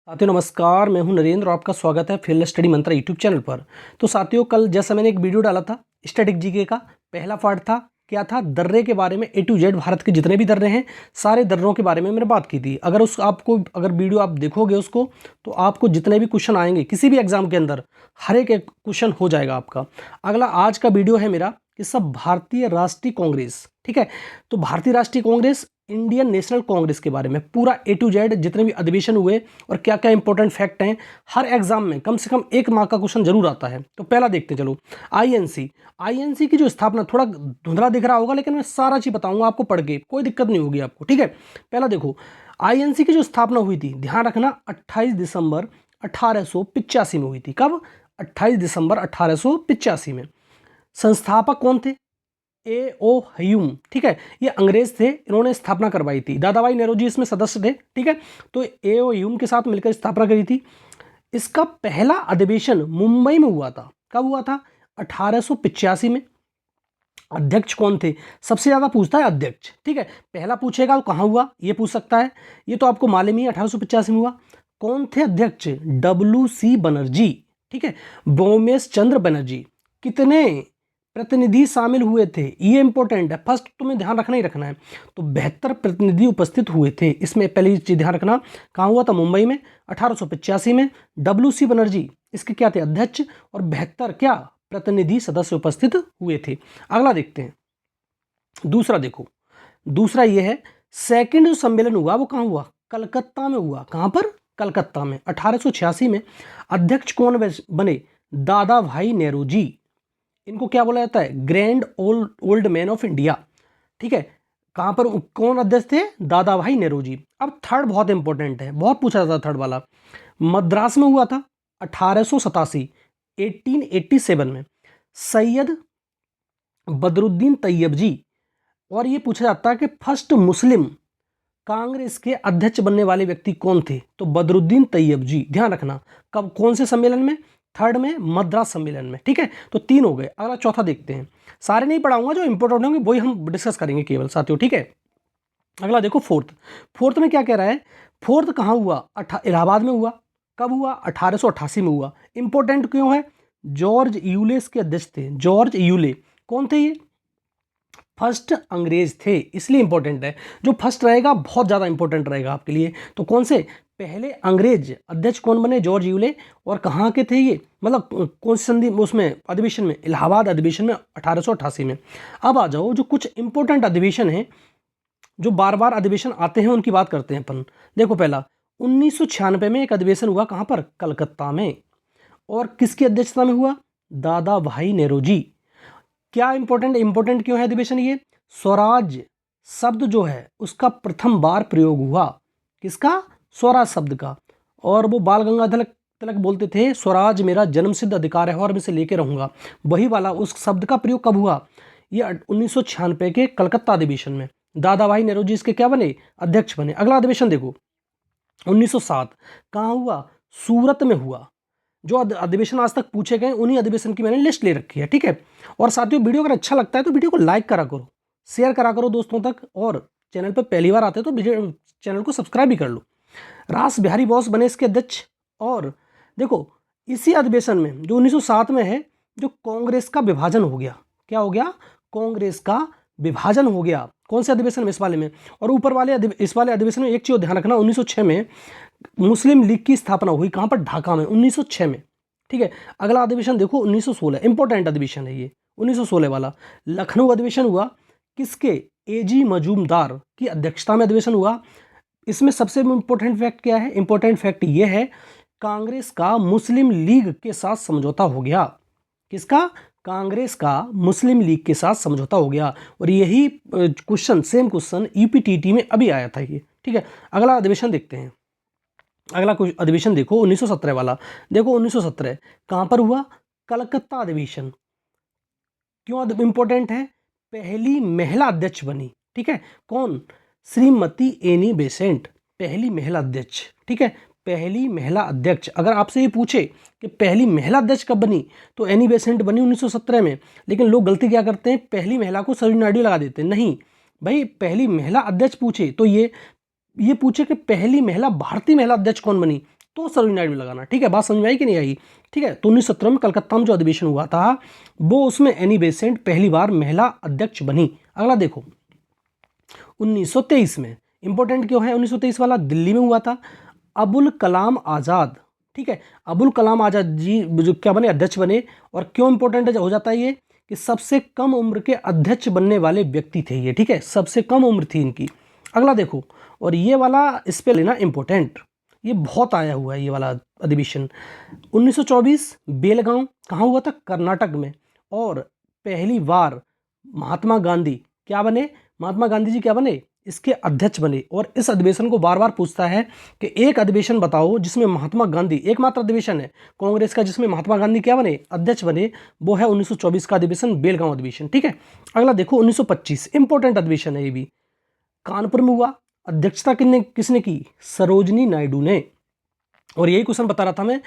साथियों नमस्कार, मैं हूं नरेंद्र और आपका स्वागत है फील्ड स्टडी मंत्रा यूट्यूब चैनल पर। तो साथियों कल जैसा मैंने एक वीडियो डाला था स्टैटिक जीके का, पहला पार्ट था क्या था, दर्रे के बारे में ए टू जेड भारत के जितने भी दर्रे हैं सारे दर्रों के बारे में मैंने बात की थी। अगर वीडियो आप देखोगे उसको तो आपको जितने भी क्वेश्चन आएंगे किसी भी एग्जाम के अंदर हर एक क्वेश्चन हो जाएगा आपका। अगला आज का वीडियो है मेरा कि सब भारतीय राष्ट्रीय कांग्रेस, ठीक है। तो भारतीय राष्ट्रीय कांग्रेस इंडियन नेशनल कांग्रेस के बारे में पूरा ए टू जेड जितने भी अधिवेशन हुए और क्या क्या इंपॉर्टेंट फैक्ट हैं, हर एग्जाम में कम से कम एक मार्क का क्वेश्चन जरूर आता है। तो पहला देखते चलो, आईएनसी की जो स्थापना, थोड़ा धुंधला दिख रहा होगा लेकिन मैं सारा चीज बताऊंगा आपको पढ़ के, कोई दिक्कत नहीं होगी आपको, ठीक है। पहला देखो, आईएनसी की जो स्थापना हुई थी, ध्यान रखना 28 दिसंबर 1885 में हुई थी। कब? 28 दिसंबर 1885 में। संस्थापक कौन थे? ए ओ ह्यूम, ठीक है। ये अंग्रेज थे, इन्होंने स्थापना करवाई थी। दादाभाई नौरोजी इसमें सदस्य थे, ठीक है। तो ए ओ ह्यूम के साथ मिलकर स्थापना करी थी। इसका पहला अधिवेशन मुंबई में हुआ था। कब हुआ था? 1885 में। अध्यक्ष कौन थे? सबसे ज्यादा पूछता है अध्यक्ष, ठीक है। पहला पूछेगा तो कहाँ हुआ ये पूछ सकता है, ये तो आपको मालूम ही है 1885 में हुआ। कौन थे अध्यक्ष? WC बनर्जी, ठीक है, बोमेश चंद्र बनर्जी। कितने प्रतिनिधि शामिल हुए थे? ये इंपॉर्टेंट है, फर्स्ट तुम्हें ध्यान रखना ही रखना है। तो 72 प्रतिनिधि उपस्थित हुए थे। इसमें पहली चीज ध्यान रखना, कहाँ हुआ था? मुंबई में 1885 में। WC बनर्जी इसके क्या थे? अध्यक्ष। और 72 क्या प्रतिनिधि सदस्य उपस्थित हुए थे। अगला देखते हैं, दूसरा देखो, दूसरा ये है सेकंड जो सम्मेलन हुआ वो कहाँ हुआ? कलकत्ता में हुआ। कहाँ पर? कलकत्ता में 1886 में। अध्यक्ष कौन बने? दादा भाई नेहरूजी। इनको क्या बोला जाता है? Grand old man of India, ठीक है। कहां पर कौन अध्यक्ष थे? दादा भाई नेहरूजी। अब थर्ड बहुत इंपॉर्टेंट है, बहुत पूछा जाता है थर्ड वाला। मद्रास में हुआ था 1887 1887 में। सैयद बदरुद्दीन तैयब जी। और ये पूछा जाता है कि फर्स्ट मुस्लिम कांग्रेस के अध्यक्ष बनने वाले व्यक्ति कौन थे? तो बदरुद्दीन तैयब जी। ध्यान रखना कब, कौन से सम्मेलन में? थर्ड में, मद्रास सम्मेलन में, ठीक है। तो तीन हो गए। अगला चौथा देखते हैं, सारे नहीं पढ़ाऊंगा, जो इंपॉर्टेंट होंगे वही हम डिस्कस करेंगे केवल साथियों, ठीक है। अगला देखो फोर्थ में क्या कह रहा है? फोर्थ कहाँ हुआ? इलाहाबाद में हुआ। कब हुआ? 1888 में हुआ। इंपॉर्टेंट क्यों है? जॉर्ज यूले के अध्यक्ष थे। जॉर्ज यूले कौन थे? ये फर्स्ट अंग्रेज थे, इसलिए इंपॉर्टेंट है। जो फर्स्ट रहेगा बहुत ज़्यादा इंपॉर्टेंट रहेगा आपके लिए। तो कौन से पहले अंग्रेज अध्यक्ष कौन बने? George Yule. और कहाँ के थे ये, मतलब कौन सी संधि उसमें, अधिवेशन में? इलाहाबाद अधिवेशन में 1888 में। अब आ जाओ, जो कुछ इंपॉर्टेंट अधिवेशन हैं जो बार बार अधिवेशन आते हैं उनकी बात करते हैं अपन। देखो पहला 1996 में एक अधिवेशन हुआ। कहाँ पर? कलकत्ता में। और किसकी अध्यक्षता में हुआ? दादा भाई नेहरूजी। क्या इंपॉर्टेंट क्यों है अधिवेशन ये? स्वराज शब्द जो है उसका प्रथम बार प्रयोग हुआ। किसका? स्वराज शब्द का। और वो बाल गंगाधर तिलक बोलते थे स्वराज मेरा जन्मसिद्ध अधिकार है और मैं इसे लेके रहूंगा। वही वाला उस शब्द का प्रयोग कब हुआ? ये 1996 के कलकत्ता अधिवेशन में। दादा भाई नेहरूजी इसके क्या बने? अध्यक्ष बने। अगला अधिवेशन देखो 1907 कहाँ हुआ? सूरत में हुआ। जो अधिवेशन आज तक पूछे गए उन्हीं अधिवेशन की मैंने लिस्ट ले रखी है, ठीक है। और साथियों वीडियो अगर अच्छा लगता है तो वीडियो को लाइक करा करो, शेयर करा करो दोस्तों तक, और चैनल पर पहली बार आते हो तो चैनल को सब्सक्राइब भी कर लो। रास बिहारी बोस बने इसके अध्यक्ष। और देखो इसी अधिवेशन में जो 1907 में है, जो कांग्रेस का विभाजन हो गया। क्या हो गया? कांग्रेस का विभाजन हो गया। कौन से अधिवेशन में? इस वाले में। और ऊपर वाले इस वाले अधिवेशन में एक चीज ध्यान रखना, 1906 में मुस्लिम लीग की स्थापना हुई। कहां पर? ढाका में, 1906 में, ठीक है। अगला अधिवेशन देखो 1916, इंपॉर्टेंट अधिवेशन है ये 1916 वाला। लखनऊ अधिवेशन हुआ। किसके? एजी मजूमदार की अध्यक्षता में अधिवेशन हुआ। इसमें सबसे इंपॉर्टेंट फैक्ट क्या है? इंपॉर्टेंट फैक्ट ये है, कांग्रेस का मुस्लिम लीग के साथ समझौता हो गया। किसका? कांग्रेस का मुस्लिम लीग के साथ समझौता हो गया। और यही क्वेश्चन, सेम क्वेश्चन यूपीटीटी में अभी आया था ये, ठीक है। अगला अधिवेशन देखते हैं। अगला कुछ अधिवेशन देखो 1917 वाला। देखो 1917 कहां पर हुआ? कलकत्ता अधिवेशन। क्यों इंपॉर्टेंट है? पहली महिला अध्यक्ष बनी, ठीक है। कौन? श्रीमती एनी बेसेंट, पहली महिला अध्यक्ष, ठीक है। पहली महिला अध्यक्ष। अगर आपसे ये पूछे कि पहली महिला अध्यक्ष कब बनी, तो एनी बेसेंट बनी 1917 में। लेकिन लोग गलती क्या करते हैं, पहली महिला को सरोजिनी नायडू लगा देते हैं। नहीं भाई, पहली महिला अध्यक्ष पूछे तो ये पूछे कि पहली महिला, भारतीय महिला अध्यक्ष कौन बनी, तो सरोजिनी नायडू लगाना। ठीक है, बात समझ में आई कि नहीं आई? ठीक है, तो 1917 में कलकत्ता में जो अधिवेशन हुआ था वो, उसमें एनी बेसेंट पहली बार महिला अध्यक्ष बनी। अगला देखो 1923 में, इंपॉर्टेंट क्यों है 1923 वाला? दिल्ली में हुआ था। अबुल कलाम आज़ाद, ठीक है, अबुल कलाम आज़ाद जी जो क्या बने, अध्यक्ष बने। और क्यों इंपॉर्टेंट हो जाता है ये कि सबसे कम उम्र के अध्यक्ष बनने वाले व्यक्ति थे ये। ठीक है, सबसे कम उम्र थी इनकी। अगला देखो, और ये वाला इस पे लेना इंपॉर्टेंट, ये बहुत आया हुआ है ये वाला अधिवेशन। 1924 बेलगांव कहाँ हुआ था? कर्नाटक में। और पहली बार महात्मा गांधी क्या बने? महात्मा गांधी जी क्या बने? इसके अध्यक्ष बने। और इस अधिवेशन को बार बार पूछता है कि एक अधिवेशन बताओ जिसमें महात्मा गांधी, एकमात्र अधिवेशन है कांग्रेस का जिसमें महात्मा गांधी क्या बने? अध्यक्ष बने, वो है 1924 का अधिवेशन, बेलगांव अधिवेशन। ठीक है, अगला देखो 1925, इंपॉर्टेंट अधिवेशन है ये भी, कानपुर में हुआ। अध्यक्षता किसने की? सरोजिनी नायडू ने। और यही क्वेश्चन बता रहा था मैं,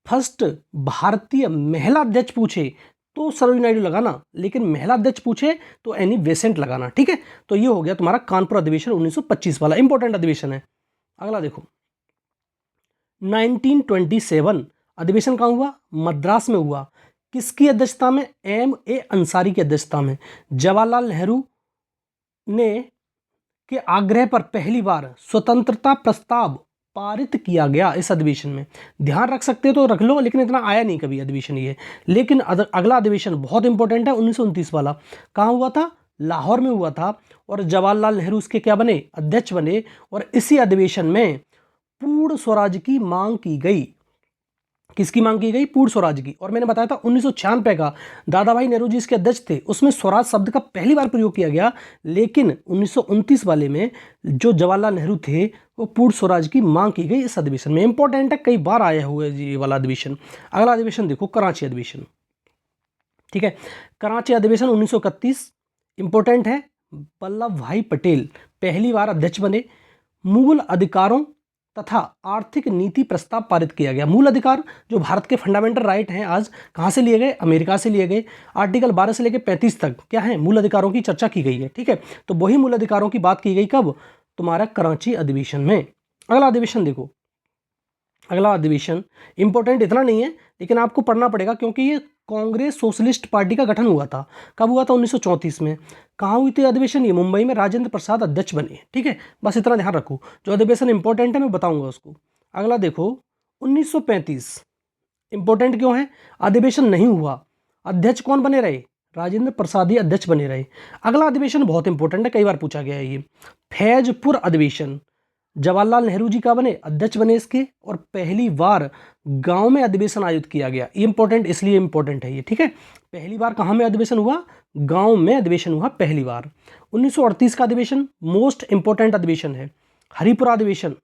फर्स्ट भारतीय महिला अध्यक्ष पूछे तो सरोजिनी नायडू लगाना, लेकिन महिला अध्यक्ष पूछे तो एनी बेसेंट लगाना। ठीक है, तो ये हो गया तुम्हारा कानपुर अधिवेशन 1925 वाला, इंपॉर्टेंट अधिवेशन है। अगला देखो 1927 अधिवेशन कहाँ हुआ? मद्रास में हुआ। किसकी अध्यक्षता में? M.A. अंसारी की अध्यक्षता में। जवाहरलाल नेहरू ने के आग्रह पर पहली बार स्वतंत्रता प्रस्ताव पारित किया गया इस अधिवेशन में। ध्यान रख सकते हो तो रख लो, लेकिन इतना आया नहीं कभी अधिवेशन ये। लेकिन अगला अधिवेशन बहुत इंपॉर्टेंट है 1929 वाला। कहाँ हुआ था? लाहौर में हुआ था। और जवाहरलाल नेहरू उसके क्या बने? अध्यक्ष बने। और इसी अधिवेशन में पूर्ण स्वराज की मांग की गई। किसकी मांग की गई? पूर्ण स्वराज की। और मैंने बताया था 1996 का दादा भाई नेहरू जी इसके अध्यक्ष थे, उसमें स्वराज शब्द का पहली बार प्रयोग किया गया। लेकिन 1929 वाले में जो जवाहरलाल नेहरू थे वो पूर्ण स्वराज की मांग की गई इस अधिवेशन में। इंपॉर्टेंट है, कई बार आया हुआ है ये वाला अधिवेशन। अगला अधिवेशन देखो कराची अधिवेशन। ठीक है, कराची अधिवेशन 1931, इंपॉर्टेंट है। वल्लभ भाई पटेल पहली बार अध्यक्ष बने। मूल अधिकारों तथा आर्थिक नीति प्रस्ताव पारित किया गया। मूल अधिकार जो भारत के फंडामेंटल राइट हैं, आज कहाँ से लिए गए? अमेरिका से लिए गए। आर्टिकल 12 से लेकर 35 तक क्या है? मूल अधिकारों की चर्चा की गई है। ठीक है, तो वही मूल अधिकारों की बात की गई कब? तुम्हारा कराची अधिवेशन में। अगला अधिवेशन देखो, अगला अधिवेशन इंपॉर्टेंट इतना नहीं है, लेकिन आपको पढ़ना पड़ेगा क्योंकि ये कांग्रेस सोशलिस्ट पार्टी का गठन हुआ था। कब हुआ था? 1934 में। कहाँ हुई थी अधिवेशन? ये मुंबई में, राजेंद्र प्रसाद अध्यक्ष बने। ठीक है, बस इतना ध्यान रखो, जो अधिवेशन इंपॉर्टेंट है मैं बताऊंगा उसको। अगला देखो 1935, इंपॉर्टेंट क्यों है? अधिवेशन नहीं हुआ, अध्यक्ष कौन बने रहे? राजेंद्र प्रसाद ही अध्यक्ष बने रहे। अगला अधिवेशन बहुत इंपॉर्टेंट है, कई बार पूछा गया है ये, फैजपुर अधिवेशन। जवाहरलाल नेहरू जी का बने? अध्यक्ष बने इसके। और पहली बार गांव में अधिवेशन आयोजित किया गया। ये इंपॉर्टेंट इसलिए इंपॉर्टेंट है ये। ठीक है, पहली बार कहां में अधिवेशन हुआ? गांव में अधिवेशन हुआ पहली बार। 1938 का अधिवेशन मोस्ट इंपॉर्टेंट अधिवेशन है, हरिपुरा अधिवेशन।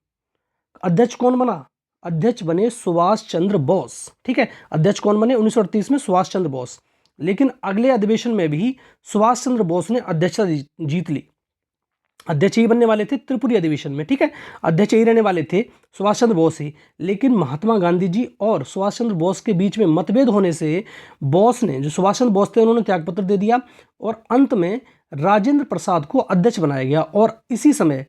अध्यक्ष कौन बना? अध्यक्ष बने सुभाष चंद्र बोस। ठीक है, अध्यक्ष कौन बने 1938 में? सुभाष चंद्र बोस। लेकिन अगले अधिवेशन में भी सुभाष चंद्र बोस ने अध्यक्षता जीत ली। अध्यक्ष ही बनने वाले थे त्रिपुरी अधिवेशन में। ठीक है, अध्यक्ष ही रहने वाले थे सुभाष चंद्र बोस ही। लेकिन महात्मा गांधी जी और सुभाष चंद्र बोस के बीच में मतभेद होने से बोस ने, जो सुभाष चंद्र बोस थे, उन्होंने त्यागपत्र दे दिया और अंत में राजेंद्र प्रसाद को अध्यक्ष बनाया गया। और इसी समय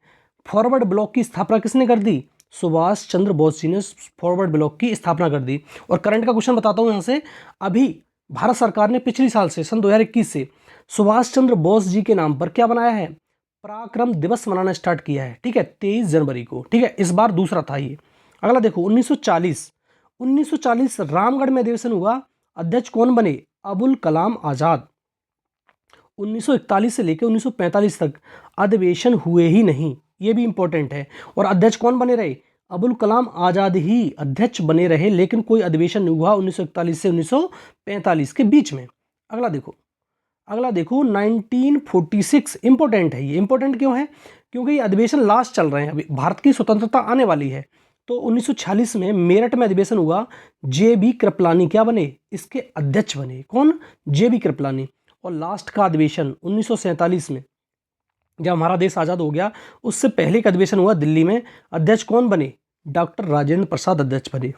फॉरवर्ड ब्लॉक की स्थापना किसने कर दी? सुभाष चंद्र बोस जी ने फॉरवर्ड ब्लॉक की स्थापना कर दी। और करंट का क्वेश्चन बताता हूँ यहाँ से, अभी भारत सरकार ने पिछले साल से, सन 2021 से सुभाष चंद्र बोस जी के नाम पर क्या बनाया है? पराक्रम दिवस मनाना स्टार्ट किया है। ठीक है, 23 जनवरी को। ठीक है, इस बार दूसरा था ये। अगला देखो 1940 रामगढ़ में अधिवेशन हुआ। अध्यक्ष कौन बने? अबुल कलाम आजाद। 1941 से लेकर 1945 तक अधिवेशन हुए ही नहीं, ये भी इंपॉर्टेंट है। और अध्यक्ष कौन बने रहे? अबुल कलाम आजाद ही अध्यक्ष बने रहे, लेकिन कोई अधिवेशन नहीं हुआ 1941 से 1945 के बीच में। अगला देखो 1946, इंपॉर्टेंट है ये। इंपॉर्टेंट क्यों है? क्योंकि ये अधिवेशन लास्ट चल रहे हैं, अभी भारत की स्वतंत्रता आने वाली है। तो 1946 में मेरठ में अधिवेशन हुआ। JB कृपलानी क्या बने? इसके अध्यक्ष बने। कौन? JB कृपलानी। और लास्ट का अधिवेशन 1947 में, जब हमारा देश आज़ाद हो गया, उससे पहले का अधिवेशन हुआ दिल्ली में। अध्यक्ष कौन बने? डॉक्टर राजेंद्र प्रसाद अध्यक्ष बने।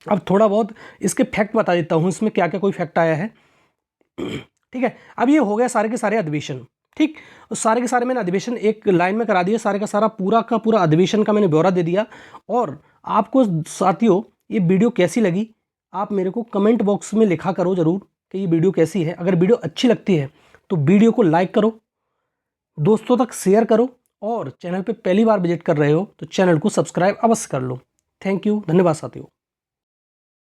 अब थोड़ा बहुत इसके फैक्ट बता देता हूँ, इसमें क्या क्या कोई फैक्ट आया है। ठीक है, अब ये हो गया सारे के सारे अधिवेशन। ठीक, सारे के सारे मैंने अधिवेशन एक लाइन में करा दिया, सारे का सारा पूरा का पूरा अधिवेशन का मैंने ब्यौरा दे दिया। और आपको साथियों ये वीडियो कैसी लगी आप मेरे को कमेंट बॉक्स में लिखा करो ज़रूर कि ये वीडियो कैसी है। अगर वीडियो अच्छी लगती है तो वीडियो को लाइक करो, दोस्तों तक शेयर करो, और चैनल पे पहली बार विजिट कर रहे हो तो चैनल को सब्सक्राइब अवश्य कर लो। थैंक यू, धन्यवाद साथियों।